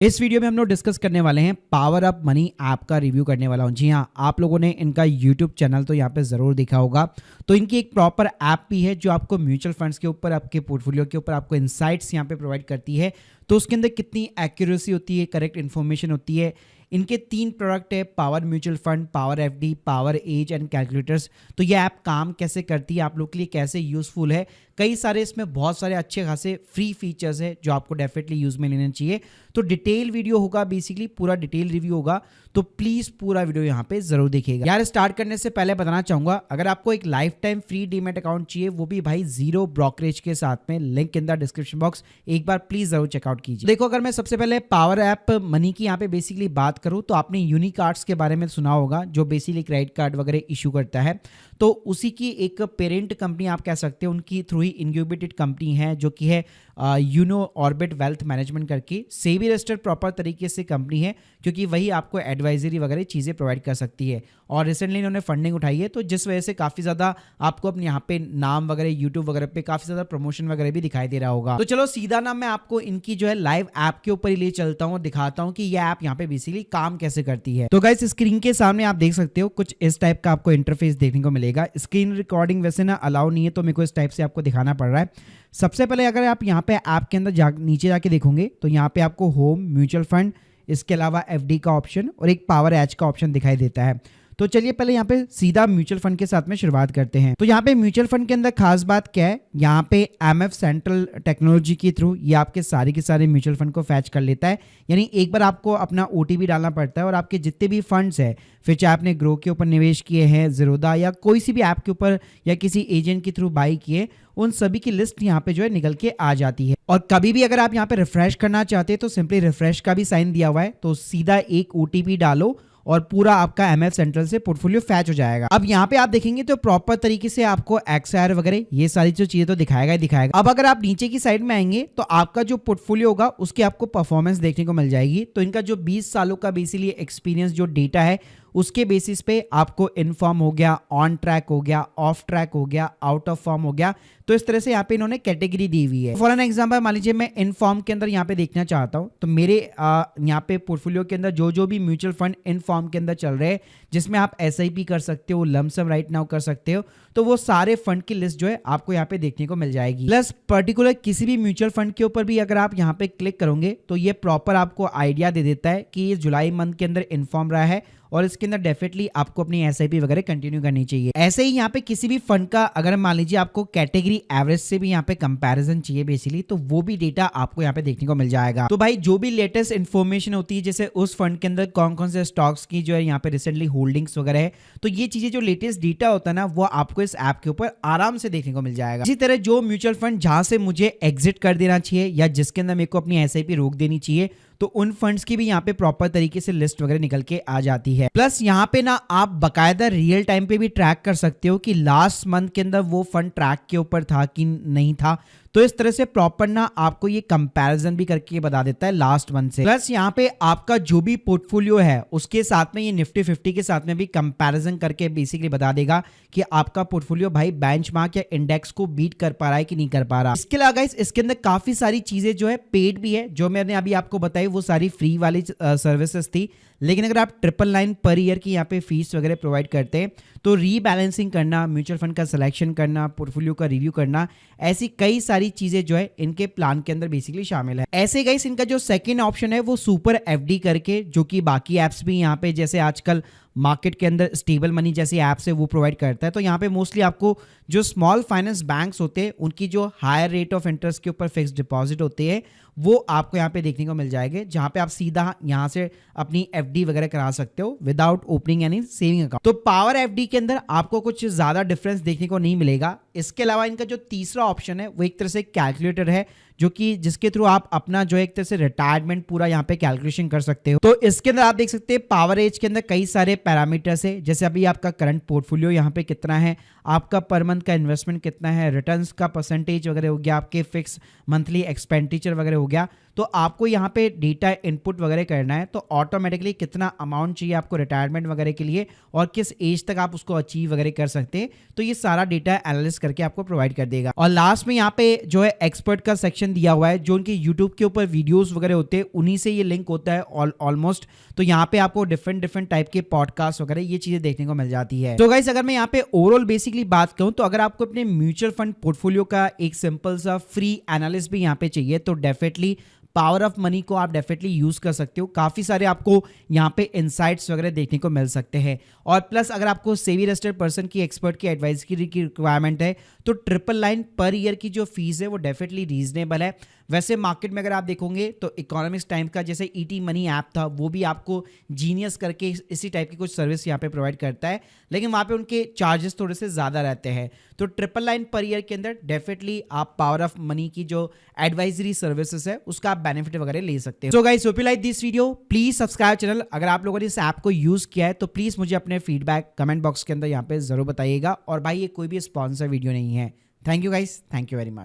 इस वीडियो में हम लोग डिस्कस करने वाले हैं पावर अप मनी ऐप का रिव्यू करने वाला हूं। जी हाँ, आप लोगों ने इनका यूट्यूब चैनल तो यहाँ पे ज़रूर देखा होगा। तो इनकी एक प्रॉपर ऐप भी है जो आपको म्यूचुअल फंड्स के ऊपर, आपके पोर्टफोलियो के ऊपर आपको इनसाइट्स यहाँ पे प्रोवाइड करती है। तो उसके अंदर कितनी एक्यूरेसी होती है, करेक्ट इन्फॉर्मेशन होती है। इनके 3 प्रोडक्ट है, power mutual fund, power FD, power edge and calculators. तो ये ऐप काम कैसे करती है, आप लोग के लिए कैसे यूज़फुल है, कई सारे इसमें बहुत सारे अच्छे खासे फ्री फीचर्स है जो आपको डेफिनेटली यूज़ में लेना चाहिए। तो डिटेल वीडियो होगा, बेसिकली पूरा डिटेल रिव्यू होगा, तो प्लीज़ पूरा वीडियो यहाँ पे ज़रूर देखिएगा। यार स्टार्ट करने से पहले बताना चाहूँगा, अगर आपको एक life time free demat account चाहिए, वो भी भाई 0 ब्रोकरेज के साथ में, link in the description box, एक बार प्लीज़ ज़रूर चेकआउट कीजिए। देखो, अगर मैं सबसे पहले पावर ऐप मनी की यहाँ पे बेसिकली बात करूँ तो आपने यूनिक कार्ड्स के बारे में सुना होगा, जो बेसिकली क्रेडिट कार्ड वगैरह इशू करता है। तो उसी की एक पेरेंट कंपनी आप कह सकते हैं, उनकी थ्रू ही इनक्यूबेटेड कंपनी है जो कि है यूनो ऑर्बिट वेल्थ मैनेजमेंट करके। सेबी रजिस्टर्ड प्रॉपर तरीके से कंपनी है, क्योंकि वही आपको एडवाइजरी वगैरह चीज़ें प्रोवाइड कर सकती है। और रिसेंटली इन्होंने फंडिंग उठाई है, तो जिस वजह से काफ़ी ज़्यादा आपको अपने यहाँ पे नाम वगैरह यूट्यूब वगैरह पे काफ़ी ज़्यादा प्रमोशन वगैरह भी दिखाई दे रहा होगा। तो चलो सीधा नाम मैं आपको इनकी जो है लाइव ऐप के ऊपर ही ले चलता हूँ, दिखाता हूँ कि ये ऐप यहाँ पे बेसिकली काम कैसे करती है। तो गाइस, स्क्रीन के सामने आप देख सकते हो कुछ इस टाइप का आपको इंटरफेस देखने को मिलेगा। स्क्रीन रिकॉर्डिंग वैसे ना अलाउ नहीं है, तो मेरे को इस टाइप से आपको दिखाना पड़ रहा है। सबसे पहले अगर आप यहाँ पे ऐप के अंदर नीचे जाके देखोगे तो यहाँ पे आपको होम, म्यूचुअल फंड, इसके अलावा एफडी का ऑप्शन और एक पावर एज का ऑप्शन दिखाई देता है। तो चलिए पहले यहाँ पे सीधा म्यूचुअल फंड के साथ में शुरुआत करते हैं। तो यहाँ पे म्यूचुअल फंड के अंदर खास बात क्या है, यहाँ पे एमएफ सेंट्रल टेक्नोलॉजी के थ्रू ये आपके सारे के सारे म्यूचुअल फंड को फैच कर लेता है। यानी एक बार आपको अपना ओटीपी डालना पड़ता है और आपके जितने भी फंड्स है, फिर चाहे आपने ग्रो के ऊपर निवेश किए हैं, ज़ीरोधा या कोई सी भी ऐप के ऊपर या किसी एजेंट के थ्रू बाई किए, उन सभी की लिस्ट यहाँ पे जो है निकल के आ जाती है। और कभी भी अगर आप यहाँ पे रिफ्रेश करना चाहते हैं तो सिंपली रिफ्रेश का भी साइन दिया हुआ है, तो सीधा एक ओटीपी डालो और पूरा आपका एमएफ सेंट्रल से पोर्टफोलियो फैच हो जाएगा। अब यहाँ पे आप देखेंगे तो प्रॉपर तरीके से आपको एक्सआर वगैरह ये सारी जो चीजें तो दिखाएगा ही दिखाएगा। अब अगर आप नीचे की साइड में आएंगे तो आपका जो पोर्टफोलियो होगा उसकी आपको परफॉर्मेंस देखने को मिल जाएगी। तो इनका जो 20 सालों का बेसिकली एक्सपीरियंस जो डेटा है, उसके बेसिस पे आपको इनफॉर्म हो गया, ऑन ट्रैक हो गया, ऑफ ट्रैक हो गया, आउट ऑफ फॉर्म हो गया। तो इस तरह से यहाँ पे इन्होंने कैटेगरी दी हुई है। फॉर एन एग्जांपल मान लीजिए मैं इनफॉर्म के अंदर यहाँ पे देखना चाहता हूँ, तो मेरे यहाँ पे पोर्टफोलियो के अंदर जो भी म्यूचुअल फंड इनफॉर्म के अंदर चल रहे हैं, जिसमें आप एसआईपी कर सकते हो, लमसम राइट नाउ कर सकते हो, तो वो सारे फंड की लिस्ट जो है आपको यहाँ पे देखने को मिल जाएगी। प्लस पर्टिकुलर किसी भी म्यूचुअल फंड के ऊपर भी अगर आप यहाँ पे क्लिक करोगे तो ये प्रॉपर आपको आइडिया दे देता है कि ये जुलाई मंथ के अंदर इन्फॉर्म रहा है और इसके अंदर डेफिनेटली आपको अपनी एसआईपी वगैरह कंटिन्यू करनी चाहिए। ऐसे ही यहाँ पे किसी भी फंड का अगर मान लीजिए आपको कैटेगरी एवरेज से भी यहाँ पे कंपैरिजन चाहिए बेसिकली, तो वो भी डेटा आपको यहाँ पे देखने को मिल जाएगा। तो भाई जो भी लेटेस्ट इन्फॉर्मेशन होती है, जैसे उस फंड के अंदर कौन कौन से स्टॉक्स की जो है यहाँ पे रिसेंटली होल्डिंग्स वगैरह है, तो ये चीजें जो लेटेस्ट डेटा होता है ना, वो आपको इस ऐप के ऊपर आराम से देखने को मिल जाएगा। इसी तरह जो म्यूचुअल फंड जहां से मुझे एग्जिट कर देना चाहिए या जिसके अंदर मेरे को अपनी एसआईपी रोक देनी चाहिए, तो उन फंड्स की भी यहाँ पे प्रॉपर तरीके से लिस्ट वगैरह निकल के आ जाती है। प्लस यहाँ पे ना आप बकायदा रियल टाइम पे भी ट्रैक कर सकते हो कि लास्ट मंथ के अंदर वो फंड ट्रैक के ऊपर था कि नहीं था। तो इस तरह से प्रॉपर ना आपको ये कंपैरिजन भी करके बता देता है लास्ट मंथ से। प्लस यहाँ पे आपका जो भी पोर्टफोलियो है उसके साथ में ये निफ्टी 50 के साथ में भी कंपैरिजन करके बेसिकली बता देगा कि आपका पोर्टफोलियो भाई बेंचमार्क या इंडेक्स को बीट कर पा रहा है कि नहीं कर पा रहा। इसके अलावा गाइस, इसके अंदर काफी सारी चीजें जो है पेड भी है, जो मैंने अभी आपको बताई वो सारी फ्री वाली सर्विसेज थी। लेकिन अगर आप 999 पर ईयर की यहाँ पे फीस वगैरह प्रोवाइड करते हैं, तो रीबैलेंसिंग करना, म्यूचुअल फंड का सिलेक्शन करना, पोर्टफोलियो का रिव्यू करना, ऐसी कई सारी चीजें जो है इनके प्लान के अंदर बेसिकली शामिल है। ऐसे गाइस, इनका जो सेकंड ऑप्शन है वो सुपर एफडी करके, जो कि बाकी एप्स भी यहाँ पे जैसे आजकल मार्केट के अंदर स्टेबल मनी जैसी ऐप्स है वो प्रोवाइड करता है। तो यहाँ पे मोस्टली आपको जो स्मॉल फाइनेंस बैंक्स होते हैं उनकी जो हायर रेट ऑफ इंटरेस्ट के ऊपर फिक्स डिपॉजिट होते हैं, वो आपको यहाँ पे देखने को मिल जाएंगे, जहां पे आप सीधा यहाँ से अपनी एफडी वगैरह करा सकते हो without opening any saving account. तो पावर एफडी के अंदर आपको कुछ ज्यादा डिफरेंस देखने को नहीं मिलेगा। इसके अलावा इनका जो तीसरा ऑप्शन है वो एक तरह से कैलकुलेटर है, जो कि जिसके थ्रू आप अपना जो एक तरह से रिटायरमेंट पूरा यहाँ पे कैलकुलेशन कर सकते हो। तो इसके अंदर आप देख सकते हैं पावर एज के अंदर कई सारे पैरामीटर्स है, जैसे अभी आपका करंट पोर्टफोलियो यहाँ पे कितना है, आपका पर मंथ का इन्वेस्टमेंट कितना है, रिटर्न्स का परसेंटेज वगैरह हो गया, आपके फिक्स मंथली एक्सपेंडिचर वगैरह हो गया। तो आपको यहाँ पे डेटा इनपुट वगैरह करना है, तो ऑटोमेटिकली कितना अमाउंट चाहिए आपको रिटायरमेंट वगैरह के लिए और किस एज तक आप उसको अचीव वगैरह कर सकते हैं, तो ये सारा डेटा एनालिसिस करके आपको प्रोवाइड कर देगा। और लास्ट में यहाँ पे जो है एक्सपर्ट का सेक्शन डिस्क्रिप्शन दिया हुआ है, जो उनके यूट्यूब के ऊपर वीडियोस वगैरह होते हैं उन्हीं से ये लिंक होता है ऑलमोस्ट। तो यहाँ पे आपको डिफरेंट टाइप के पॉडकास्ट वगैरह ये चीजें देखने को मिल जाती है। तो गाइस अगर मैं यहाँ पे ओवरऑल बेसिकली बात करूँ तो अगर आपको अपने म्यूचुअल फंड पोर्टफोलियो का एक सिंपल सा फ्री एनालिसिस भी यहाँ पे चाहिए तो डेफिनेटली पावर ऑफ मनी को आप डेफिनेटली यूज कर सकते हो। काफी सारे आपको यहाँ पे इनसाइट्स वगैरह देखने को मिल सकते हैं। और प्लस अगर आपको सेवी रजिस्टर्ड पर्सन की एक्सपर्ट की एडवाइस की रिक्वायरमेंट है तो 999 पर ईयर की जो फीस है वो डेफिनेटली रीजनेबल है। वैसे मार्केट में अगर आप देखोगे तो इकोनॉमिक्स टाइम का जैसे ईटी मनी ऐप था वो भी आपको जीनियस करके इसी टाइप की कुछ सर्विस यहाँ पे प्रोवाइड करता है, लेकिन वहाँ पे उनके चार्जेस थोड़े से ज़्यादा रहते हैं। तो 999 पर ईयर के अंदर डेफिनेटली आप पावर ऑफ मनी की जो एडवाइजरी सर्विसेज है उसका आप बेनिफिट वगैरह ले सकते हो। So guys hope you like this video, please subscribe channel. अगर आप लोगों ने इस ऐप को यूज किया है तो प्लीज मुझे अपने फीडबैक कमेंट बॉक्स के अंदर यहाँ पे जरूर बताइएगा। और भाई ये कोई भी स्पॉन्सर वीडियो नहीं है। Thank you guys, thank you very much.